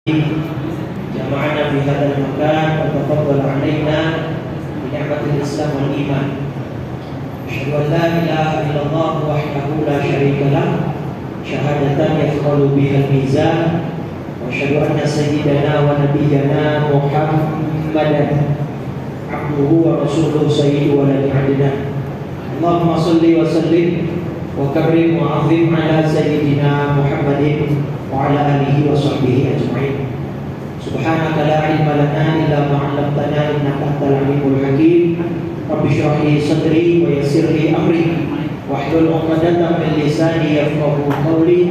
جمعنا في هذا المكان وتفضل علينا بنعمة الإسلام والإيمان. أشهد أن لا إله إلا الله وحده لا شريك له شهادة يفضل بها الميزان وأشهد أن سيدنا ونبينا محمدا عبده ورسوله سيد ولد عدنان. اللهم صل وسلم وكرم وعظم على سيدنا محمد وعلى آله وصحبه أجمعين. سبحانك لا علم لنا إلا ما علمتنا إنك أنت العليم الحكيم. رب اشرح لي صدري ويسر لي أمري واحلل عقدة من لساني يفقهوا قولي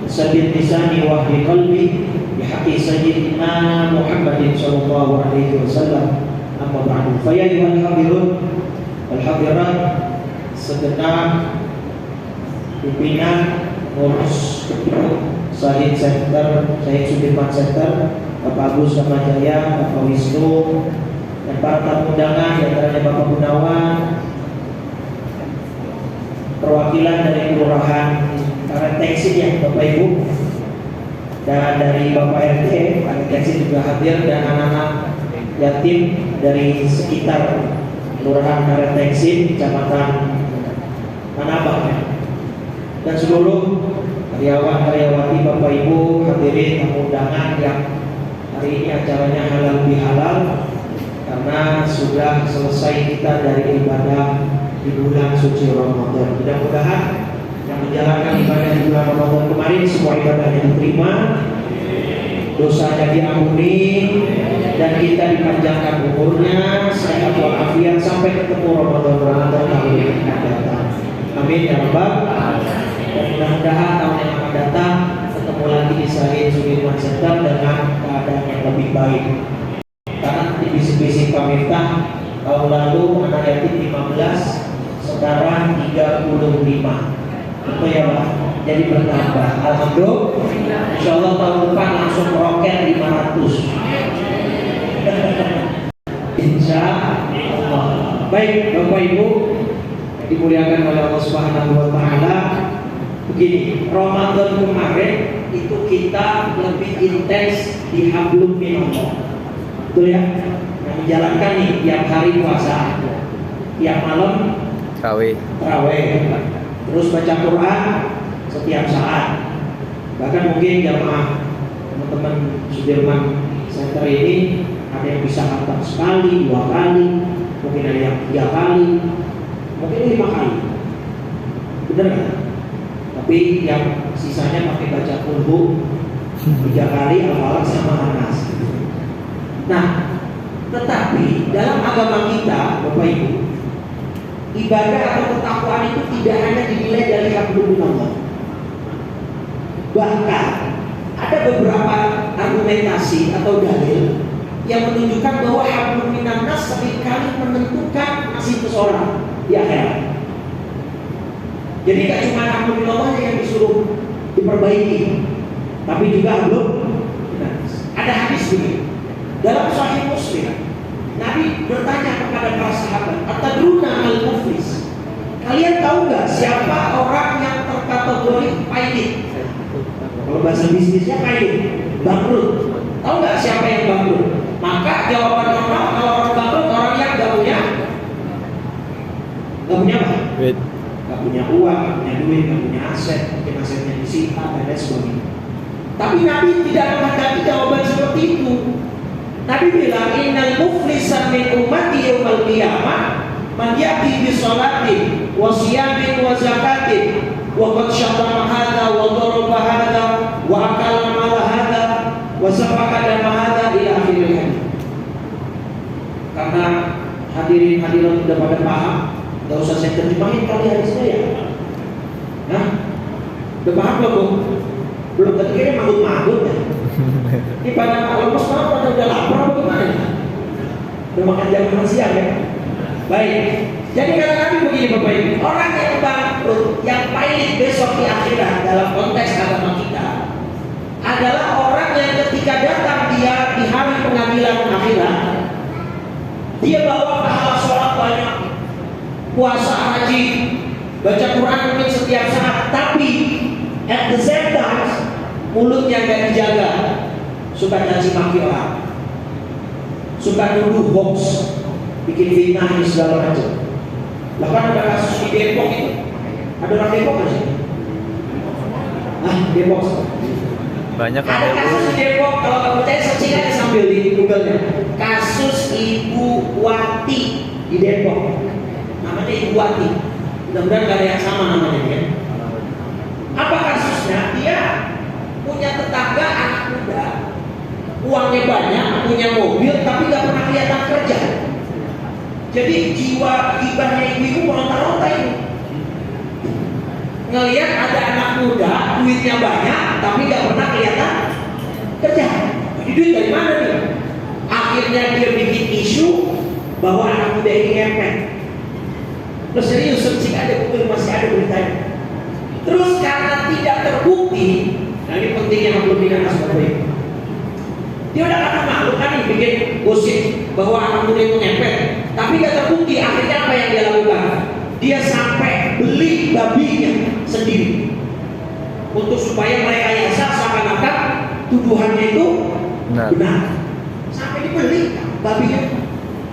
وثبت لساني واهد قلبي بحق سيدنا محمد صلى الله عليه وسلم. أما بعد فيا أيها الحاضرون والحاضرات segenap pimpinan pengurus Syahid Center, Syahid Sudirman Center, Bapak Agus Kamajaya, Bapak Wisnu, dan para tamu undangan, di antaranya Bapak Gunawan, perwakilan dari Kelurahan Karangtengsin ya Bapak Ibu, dan dari Bapak RT Karangtengsin juga hadir, dan anak-anak yatim dari sekitar Kelurahan Karangtengsin, Kecamatan Tanabang ya. Dan seluruh karyawan-karyawati Bapak Ibu hadirin tamu undangan yang hari ini acaranya halal bihalal karena sudah selesai kita dari ibadah di bulan suci Ramadan. Mudah-mudahan yang menjalankan ibadah di bulan Ramadan kemarin semua ibadahnya diterima, dosanya diampuni, dan kita dipanjangkan umurnya, sehat walafiat sampai ketemu Ramadan tahun yang akan datang. Amin ya rabbal alamin. Dan mudah-mudahan tahun yang akan datang ketemu lagi di Syahid Sudirman Center dengan keadaan yang lebih baik. Karena di bisik-bisik pemerintah tahun lalu anak yatim 15, sekarang 35. Itu ya Pak. Jadi bertambah. Alhamdulillah. Insyaallah tahun depan langsung roket 500. Insyaallah. Baik Bapak Ibu dimuliakan oleh Allah Subhanahu wa taala. Begini, Ramadan kemarin itu kita lebih intens di hablum minallah. Betul ya? Yang menjalankan nih tiap hari puasa, tiap malam tarawih, terus baca Quran setiap saat. Bahkan mungkin jamaah teman-teman Sudirman Center ini ada yang bisa khatam sekali, 2 kali, mungkin ada yang 3 kali, mungkin 5 kali. Benar kan? Tapi yang sisanya pakai baca kulhu 3 kali, Al-Falaq sama An-Nas. Nah, tetapi dalam agama kita, Bapak Ibu, ibadah atau ketakwaan itu tidak hanya dinilai dari hablum minallah. Bahkan ada beberapa argumentasi atau dalil yang menunjukkan bahwa hablum minannas seringkali menentukan nasib seseorang di akhirat. Jadi tidak cuma hablum minallah yang disuruh diperbaiki, tapi juga hablum minannas. Ada hadis begini dalam Sahih Muslim, Nabi bertanya kepada para sahabat, "Atadruna al-muflis?" Kalian tahu nggak siapa orang yang terkategori pailit? Kalau bahasa bisnisnya pailit, bangkrut. Tahu nggak siapa yang bangkrut? Maka jawaban orang kalau orang bangkrut orang yang nggak punya apa? Nggak punya uang, nggak punya duit, nggak punya aset, mungkin asetnya disita dan lain sebagainya. Tapi Nabi tidak menghendaki jawaban seperti itu. Nabi bilang, "Innal muflisan min ummati yaumal qiyamah man ya'ti bi sholatin wa siyamin wa zakatin wa qad syatama hadza wa daraba hadza wa akala mala hadza wa safaka dama hadza ila akhiril hadits." Karena hadirin-hadirat sudah pada paham, enggak usah saya terjemahin kali hadisnya ya. Nah, udah paham belum? Belum, tadi kayaknya magut-magut ya. Ini pada lemes banget, pada udah lapar apa gimana? Udah makan jam makan siang ya? Baik, jadi kata Nabi begini Bapak Ibu, orang yang bangkrut, yang pailit besok di akhirat dalam konteks agama kita adalah orang yang ketika datang dia di hari pengadilan akhirat, dia bawa pahala sholat banyak, puasa haji, baca Quran mungkin setiap saat, tapi at the same time mulutnya gak dijaga, suka caci maki orang, suka nuduh hoax, bikin fitnah ini segala macam. Bahkan ada kasus di Depok itu, ada orang Depok nggak sih? Depok. Banyak ada kasus di Depok, kalau kamu percaya searching aja sambil di Google-nya. Kasus Ibu Wati di Depok. Namanya Ibu Wati. Mudah-mudahan gak ada yang sama namanya ya. Apa kasusnya? Dia punya tetangga anak muda, uangnya banyak, punya mobil, tapi gak pernah kelihatan kerja. Jadi jiwa hibahnya ibu-ibu meronta-ronta ini. Ngelihat ada anak muda, duitnya banyak, tapi gak pernah kelihatan kerja. Jadi duit dari mana nih? Akhirnya dia bikin isu bahwa anak muda ini ngepet. Terus serius, searching ada Google, masih ada beritanya. Terus karena tidak terbukti, nah ini pentingnya belum dinas Bapak. Dia udah kata malu kan nih bikin gosip bahwa anak muda itu ngepet, tapi gak terbukti. Akhirnya apa yang dia lakukan? Dia sampai beli babinya sendiri untuk supaya merekayasa seakan-akan tuduhannya itu benar. Sampai dibeli babinya.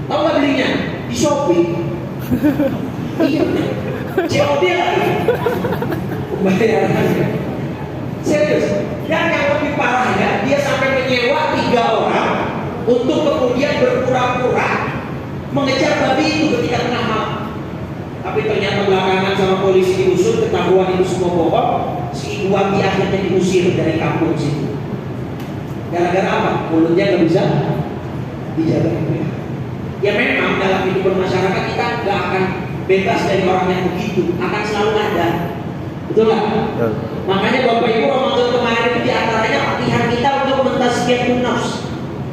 Tahu nggak belinya? Di Shopee. Iya, COD lagi. Pembayarannya. Serius. Dan yang lebih parahnya, dia sampai menyewa 3 orang untuk kemudian berpura-pura mengejar babi itu ketika tengah malam. Tapi ternyata belakangan sama polisi diusut, ketahuan itu semua bohong. Si Ibu Wati akhirnya diusir dari kampung situ. Gara-gara apa? Mulutnya nggak bisa dijaga. Ya memang dalam hidup masyarakat kita nggak akan bebas dari orang yang begitu, akan selalu ada. Betul nggak? Makanya Bapak Ibu Ramadan kemarin itu diantaranya latihan kita untuk mentazkiyatun nafs,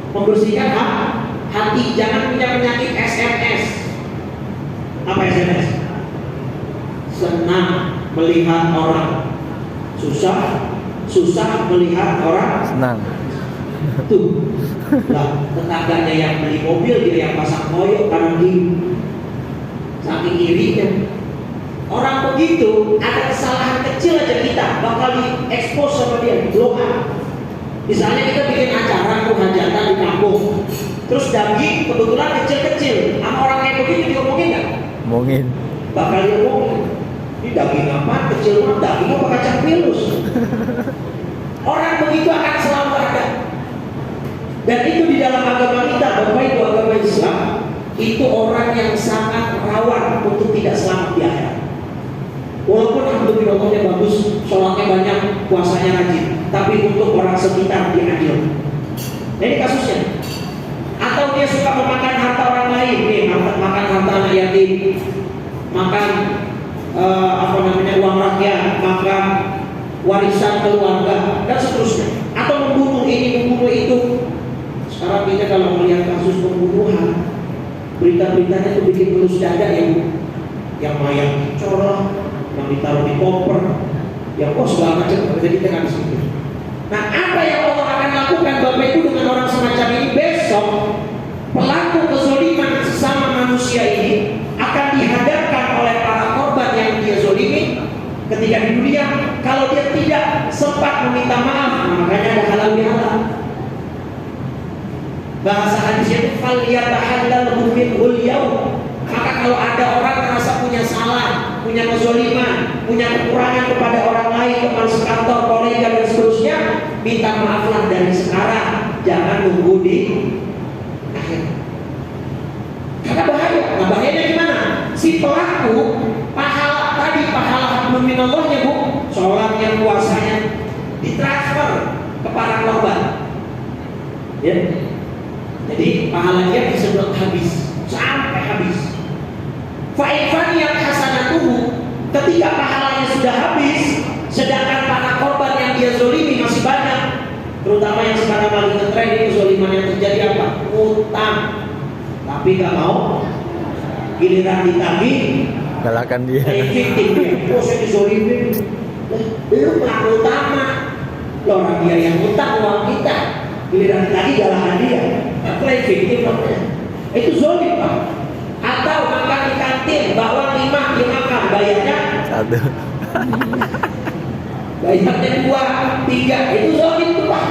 membersihkan hati, jangan punya penyakit SMS. Apa SMS? Senang melihat orang susah melihat orang senang. Tuh, lah tetangganya yang beli mobil, dia yang pasang koyok karena saking irinya. Orang begitu, ada kesalahan kecil aja kita bakal diekspos sama dia, blow up. Misalnya kita bikin acara hajatan di kampung, terus daging kebetulan kecil-kecil, sama orang kayak begitu diomongin nggak? Ngomongin. Bakal diomongin. Ini daging apa? Kecil banget, daging apa kacang virus? Orang begitu akan selalu ada. Dan itu di dalam agama kita, Bapak Ibu, agama Islam, itu orang yang sangat rawan untuk tidak selamat di akhirat. Walaupun alhamdulillahnya bagus, sholatnya banyak, puasanya rajin, tapi untuk orang sekitar dia adil. Nah ini kasusnya. Atau dia suka memakan harta orang lain, nih makan harta anak yatim, makan uang rakyat, makan warisan keluarga dan seterusnya. Atau membunuh ini, membunuh itu. Sekarang kita kalau melihat kasus pembunuhan, berita-beritanya itu bikin mulus dada yang mayat dicorong, yang ditaruh di koper, yang segala macam. Jadi kita nggak bisa. Nah, apa yang Allah akan lakukan Bapak Ibu dengan orang semacam ini besok? Pelaku kezaliman sesama manusia ini akan dihadapkan oleh para korban yang dia zalimi ketika di dunia. Kalau dia tidak sempat meminta maaf, makanya ada halal bihalal. Bahasa hadisnya itu falyatahallal minhul yaum. Maka kalau ada orang merasa punya salah, punya kezaliman, punya kekurangan kepada orang lain, teman sekantor, kolega dan seterusnya, minta maaflah dari sekarang, jangan nunggu di akhir. Karena bahaya. Nah bahayanya gimana? Si pelaku pahala tadi, pahala hablum minallahnya Bu, sholatnya, puasanya ditransfer ke para korban. Ya. Jadi pahala dia disebut habis, sampai habis. Fa'ifan yang hasanatuhu, ketika pahalanya sudah habis, sedangkan para korban yang dia zolimi masih banyak. Terutama yang sekarang lagi ngetren itu zoliman yang terjadi apa? Utang. Tapi gak mau, giliran ditagih, galakkan dia. Victim dia, saya dizolimin. Lu pelaku utama, orang dia yang utang uang kita. Giliran ditagih galakkan dia. Play victim namanya. Itu zolim Pak. Atau makan di kantin, bawa 5 dia makan, bayarnya 1. Bayarnya 2, 3, itu zolim tuh Pak.